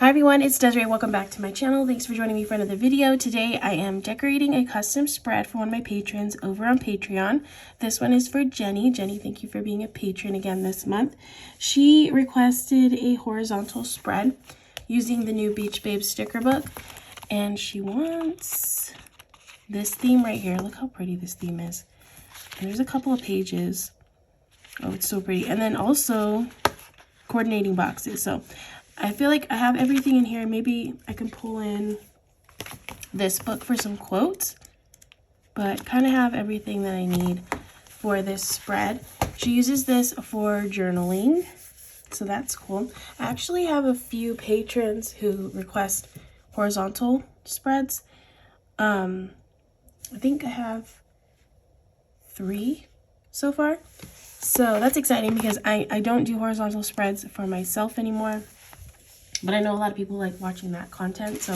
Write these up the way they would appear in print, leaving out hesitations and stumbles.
Hi everyone, it's Desiree. Welcome back to my channel. Thanks for joining me for another video. Today I am decorating a custom spread for one of my patrons over on Patreon. This one is for Jennie. Jennie, thank you for being a patron again this month. She requested a horizontal spread using the new Beach Babes sticker book, and she wants this theme right here. Look how pretty this theme is. And there's a couple of pages. Oh, it's so pretty. And then also coordinating boxes. So I feel like I have everything in here. Maybe I can pull in this book for some quotes, but kind of have everything that I need for this spread. She uses this for journaling, so that's cool. I actually have a few patrons who request horizontal spreads. I think I have 3 so far. So that's exciting because I don't do horizontal spreads for myself anymore. But I know a lot of people like watching that content, so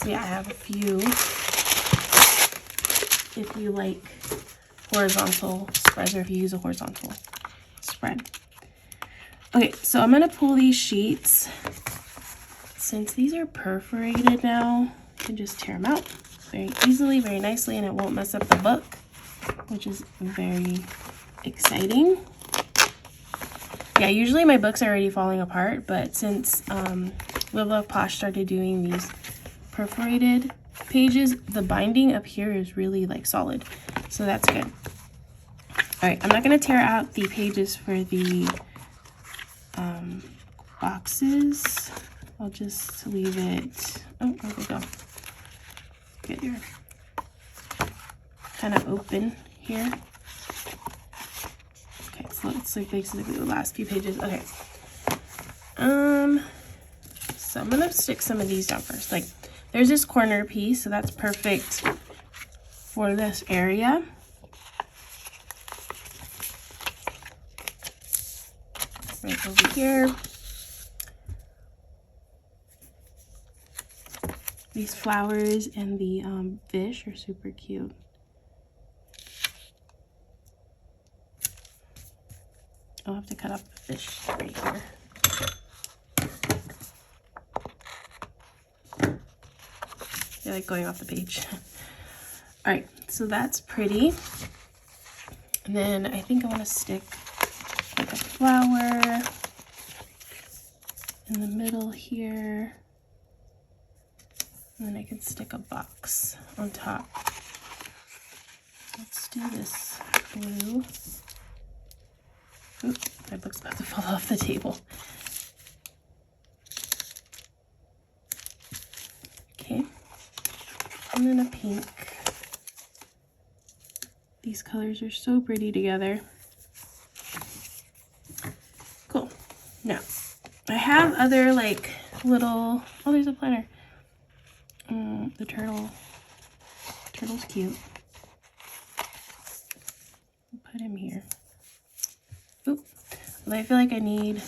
yeah, I have a few if you like horizontal spreads or if you use a horizontal spread. Okay, so I'm gonna pull these sheets. Since these are perforated now, I can just tear them out very easily, very nicely, and it won't mess up the book, which is very exciting. Yeah, usually my books are already falling apart, but since Live Love Posh started doing these perforated pages, the binding up here is really like solid, so that's good. All right, I'm not going to tear out the pages for the boxes. I'll just leave it. Oh, there we go. Good, here. Kind of open here. So it's like basically the last few pages. Okay. So I'm gonna stick some of these down first. Like, there's this corner piece, so that's perfect for this area. Right over here. These flowers and the fish are super cute. I'll have to cut off the fish right here. They're like going off the page. All right, so that's pretty. And then I think I want to stick like a flower in the middle here. And then I can stick a box on top. Let's do this blue. Oops, my book's about to fall off the table. Okay, and then a pink. These colors are so pretty together. Cool. Now, I have other like little, oh, there's a planner. The turtle's cute. I'll put him here. Oop. But I feel like I need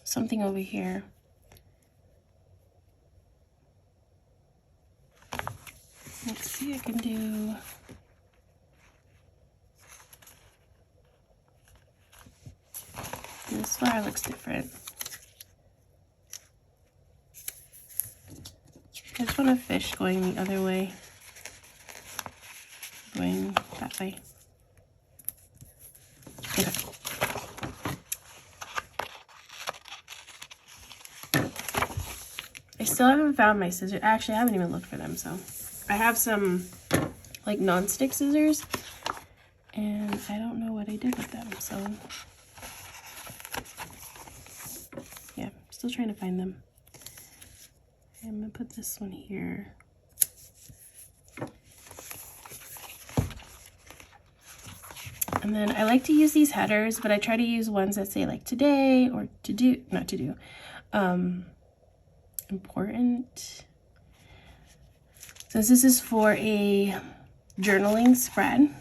something over here. Let's see, I can do this flower looks different. I just want a fish going the other way. Going that way. Okay. I still haven't found my scissors. Actually, I haven't even looked for them, so I have some like non-stick scissors and I don't know what I did with them, so yeah, still trying to find them. Okay, I'm gonna put this one here. And then I like to use these headers, but I try to use ones that say like today or to do, not to do, important. Since this is for a journaling spread,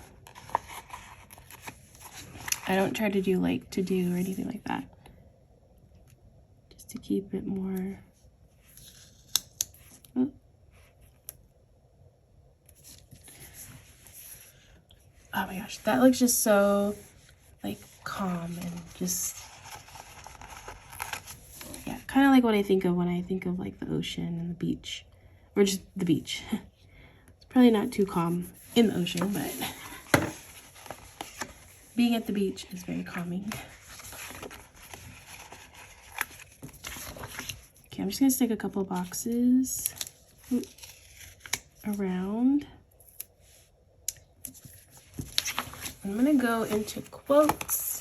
I don't try to do like to do or anything like that. Just to keep it more. Oh. Oh my gosh, that looks just so like calm and just kind of like what I think of when I think of like the ocean and the beach, or just the beach. It's probably not too calm in the ocean, but being at the beach is very calming. Okay, I'm just gonna stick a couple boxes around. I'm gonna go into quotes.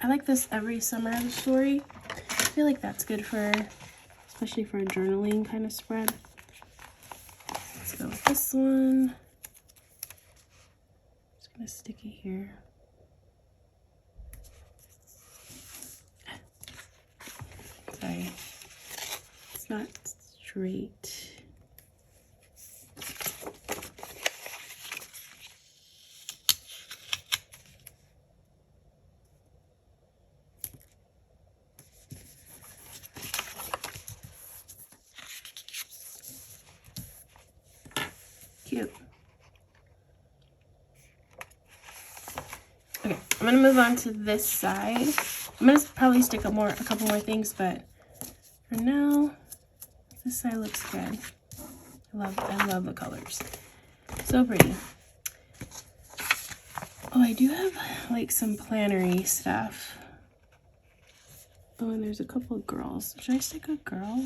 I like this every summer story. I feel like that's good for, especially for a journaling kind of spread. Let's go with this one. Just gonna stick it here. Sorry, it's not straight. Cute. Okay, I'm gonna move on to this side. I'm gonna probably stick a couple more things, but for now, this side looks good. I love the colors. So pretty. Oh, I do have like some plannery stuff. Oh, and there's a couple of girls. Should I stick a girl?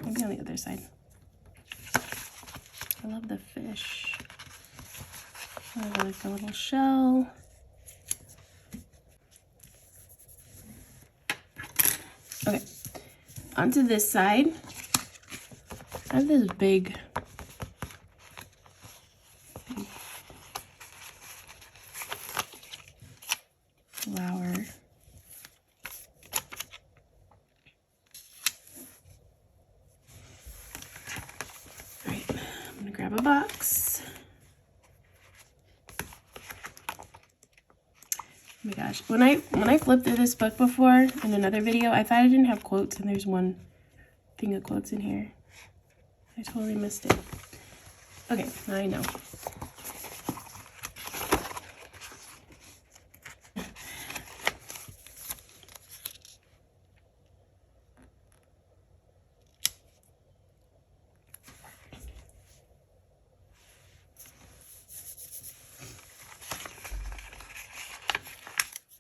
Maybe on the other side. I love the fish. I like the little shell. Okay, onto this side. I have this big flower. All right, I'm gonna grab a box. Oh my gosh, when I flipped through this book before in another video, I thought I didn't have quotes, and there's one thing of quotes in here. I totally missed it. Okay, now I know.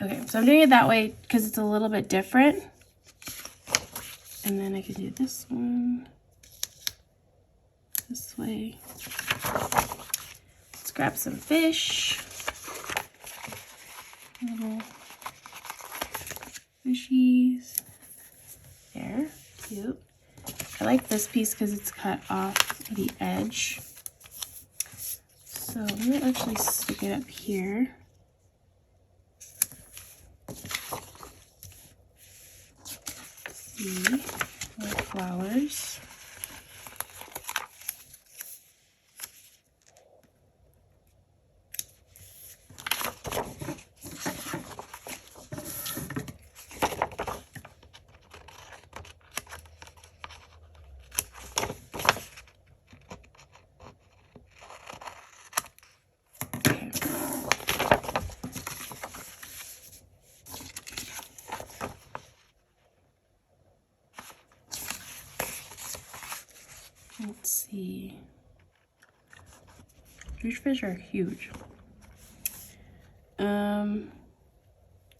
Okay, so I'm doing it that way because it's a little bit different. And then I can do this one this way. Let's grab some fish. Little fishies. There, cute. I like this piece because it's cut off the edge. So I'm gonna actually stick it up here. More flowers. Let's see. These fish are huge. Do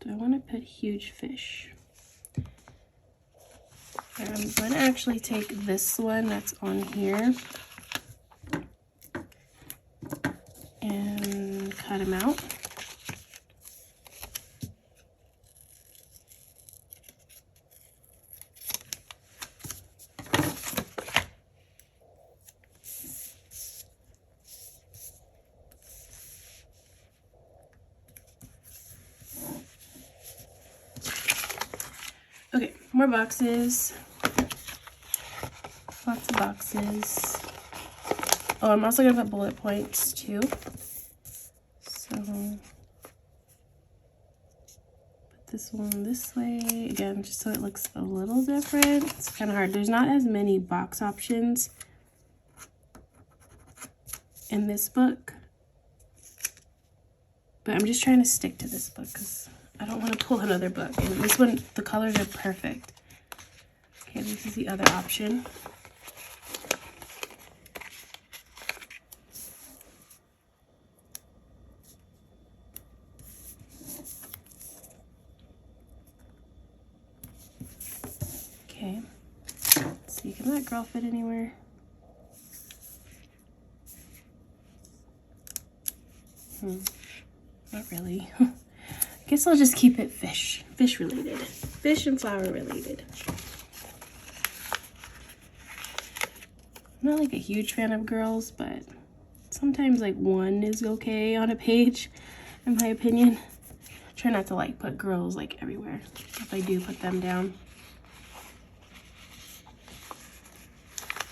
I want to put huge fish? I'm going to actually take this one that's on here and cut him out. Okay, more boxes. Lots of boxes. Oh, I'm also going to put bullet points too. So, put this one this way. Again, just so it looks a little different. It's kind of hard. There's not as many box options in this book. But I'm just trying to stick to this book because I don't want to pull another book. And this one, the colors are perfect. Okay, this is the other option. Okay, let's see, can that girl fit anywhere? Not really. I guess I'll just keep it fish related. Fish and flower related. I'm not like a huge fan of girls, but sometimes like one is okay on a page, in my opinion. Try not to like put girls like everywhere. If I do put them down.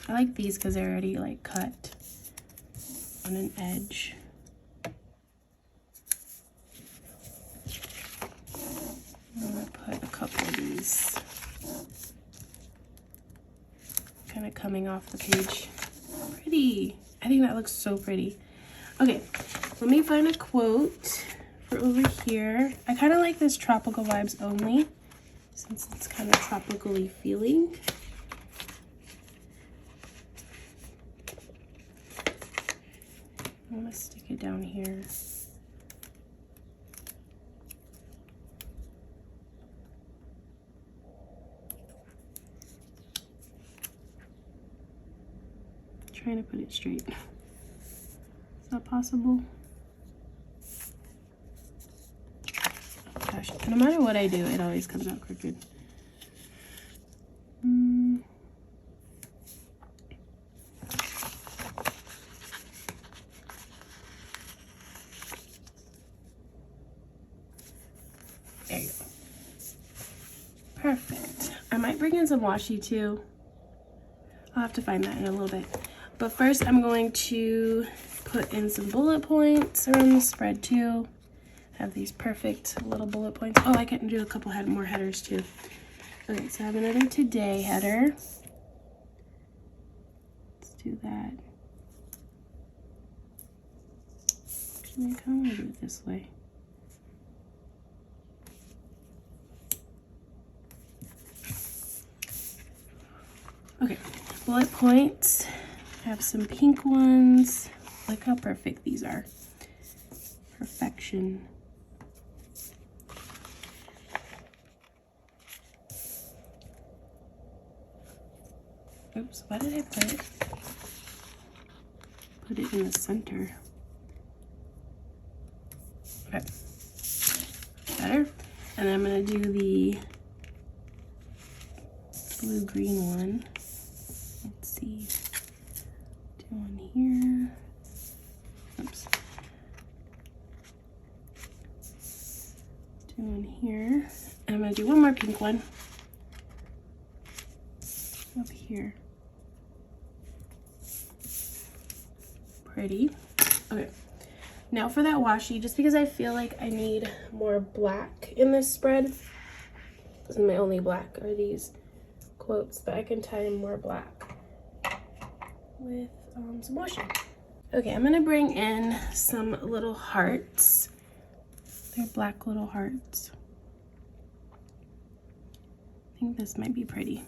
I like these because they're already like cut on an edge. I'm gonna put a couple of these kind of coming off the page. Pretty. I think that looks so pretty. Okay, let me find a quote for over here. I kind of like this tropical vibes only, since it's kind of tropically feeling. I'm gonna stick it down here. Trying to put it straight. Is that possible? Oh gosh, no matter what I do, it always comes out crooked. There you go. Perfect. I might bring in some washi too. I'll have to find that in a little bit. But first I'm going to put in some bullet points around the spread too. Have these perfect little bullet points. Oh, I can do a couple more headers too. Okay, so I have another today header. Let's do that. Actually, I kind of want to do it this way. Okay, bullet points. I have some pink ones. Look how perfect these are. Perfection. Oops, why did I put it in the center? Okay, better. And then I'm gonna do the blue-green one. Let's see. Do one here. Oops. Do one here. And I'm gonna do one more pink one up here. Pretty. Okay. Now for that washi, just because I feel like I need more black in this spread. This is my only black are these quotes, but I can tie in more black with some washi. Okay, I'm gonna bring in some little hearts. They're black little hearts. I think this might be pretty.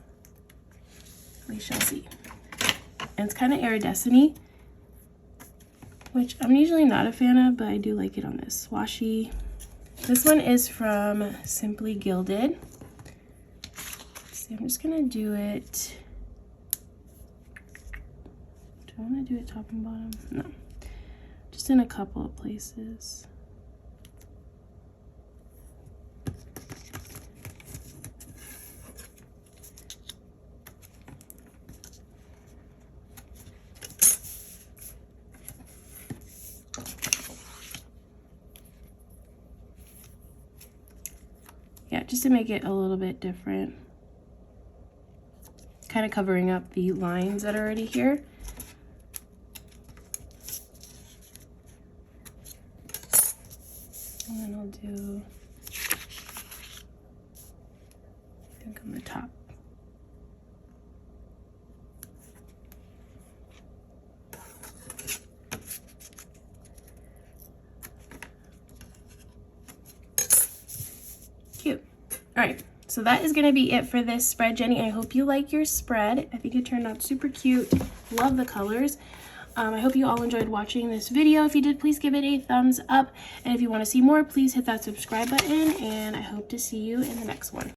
We shall see. And it's kind of iridescent-y, which I'm usually not a fan of, but I do like it on this washi. This one is from Simply Gilded. Let's see, I'm just gonna do it. Do I want to do it top and bottom? No, just in a couple of places. Yeah, just to make it a little bit different. Kind of covering up the lines that are already here. And then I'll do, I think on the top. All right, so that is gonna be it for this spread, Jenny. I hope you like your spread. I think it turned out super cute. Love the colors. I hope you all enjoyed watching this video. If you did, please give it a thumbs up. And if you want to see more, please hit that subscribe button. And I hope to see you in the next one.